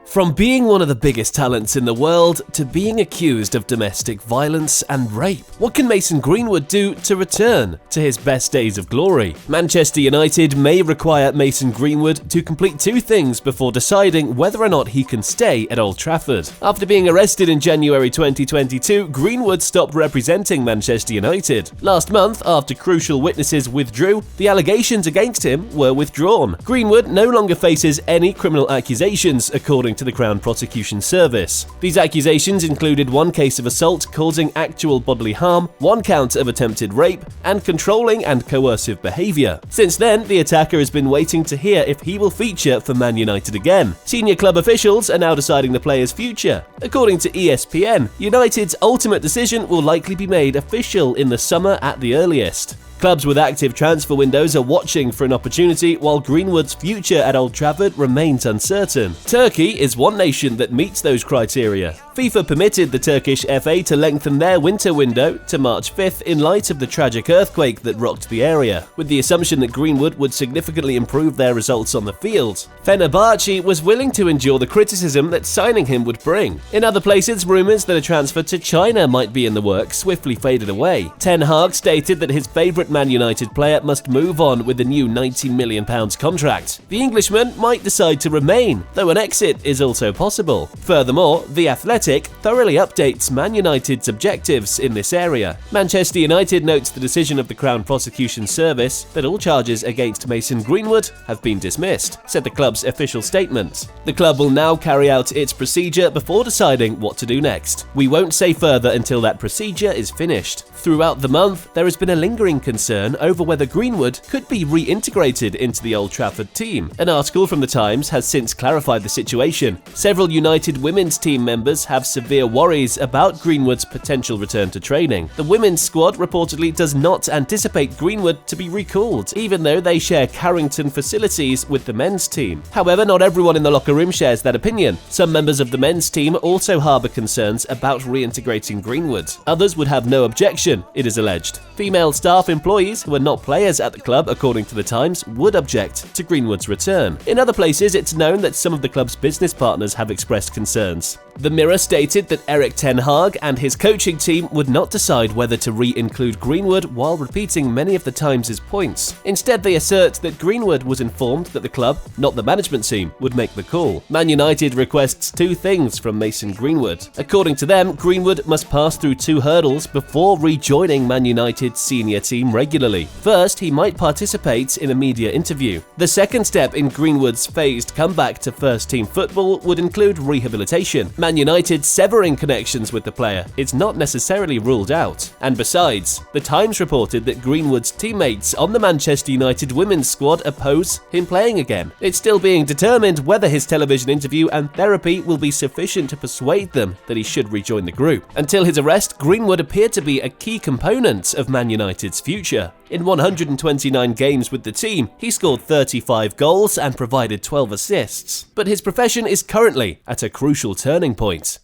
From being one of the biggest talents in the world to being accused of domestic violence and rape, what can Mason Greenwood do to return to his best days of glory? Manchester United may require Mason Greenwood to complete two things before deciding whether or not he can stay at Old Trafford. After being arrested in January 2022, Greenwood stopped representing Manchester United. Last month, after crucial witnesses withdrew, the allegations against him were withdrawn. Greenwood no longer faces any criminal accusations, according to the Crown Prosecution Service. These accusations included one case of assault causing actual bodily harm, one count of attempted rape, and controlling and coercive behaviour. Since then, the attacker has been waiting to hear if he will feature for Man United again. Senior club officials are now deciding the player's future. According to ESPN, United's ultimate decision will likely be made official in the summer at the earliest. Clubs with active transfer windows are watching for an opportunity, while Greenwood's future at Old Trafford remains uncertain. Turkey is one nation that meets those criteria. FIFA permitted the Turkish FA to lengthen their winter window to March 5th in light of the tragic earthquake that rocked the area, with the assumption that Greenwood would significantly improve their results on the field. Fenerbahce was willing to endure the criticism that signing him would bring. In other places, rumours that a transfer to China might be in the works swiftly faded away. Ten Hag stated that his favourite Man United player must move on with a new £90 million contract. The Englishman might decide to remain, though an exit is also possible. Furthermore, The Athletic thoroughly updates Man United's objectives in this area. Manchester United notes the decision of the Crown Prosecution Service that all charges against Mason Greenwood have been dismissed, said the club's official statement. The club will now carry out its procedure before deciding what to do next. We won't say further until that procedure is finished. Throughout the month, there has been a lingering concern over whether Greenwood could be reintegrated into the Old Trafford team. An article from The Times has since clarified the situation. Several United women's team members have severe worries about Greenwood's potential return to training. The women's squad reportedly does not anticipate Greenwood to be recalled, even though they share Carrington facilities with the men's team. However, not everyone in the locker room shares that opinion. Some members of the men's team also harbour concerns about reintegrating Greenwood. Others would have no objection, it is alleged. Female staff employees who are not players at the club, according to The Times, would object to Greenwood's return. In other places, it's known that some of the club's business partners have expressed concerns. The Mirror stated that Erik ten Hag and his coaching team would not decide whether to re-include Greenwood while repeating many of the Times' points. Instead, they assert that Greenwood was informed that the club, not the management team, would make the call. Man United requests two things from Mason Greenwood. According to them, Greenwood must pass through two hurdles before rejoining Man United's senior team regularly. First, he might participate in a media interview. The second step in Greenwood's phased comeback to first-team football would include rehabilitation. Man United severing connections with the player is not necessarily ruled out. And besides, The Times reported that Greenwood's teammates on the Manchester United women's squad oppose him playing again. It's still being determined whether his television interview and therapy will be sufficient to persuade them that he should rejoin the group. Until his arrest, Greenwood appeared to be a key component of Man United's future. In 129 games with the team, he scored 35 goals and provided 12 assists. But his profession is currently at a crucial turning point.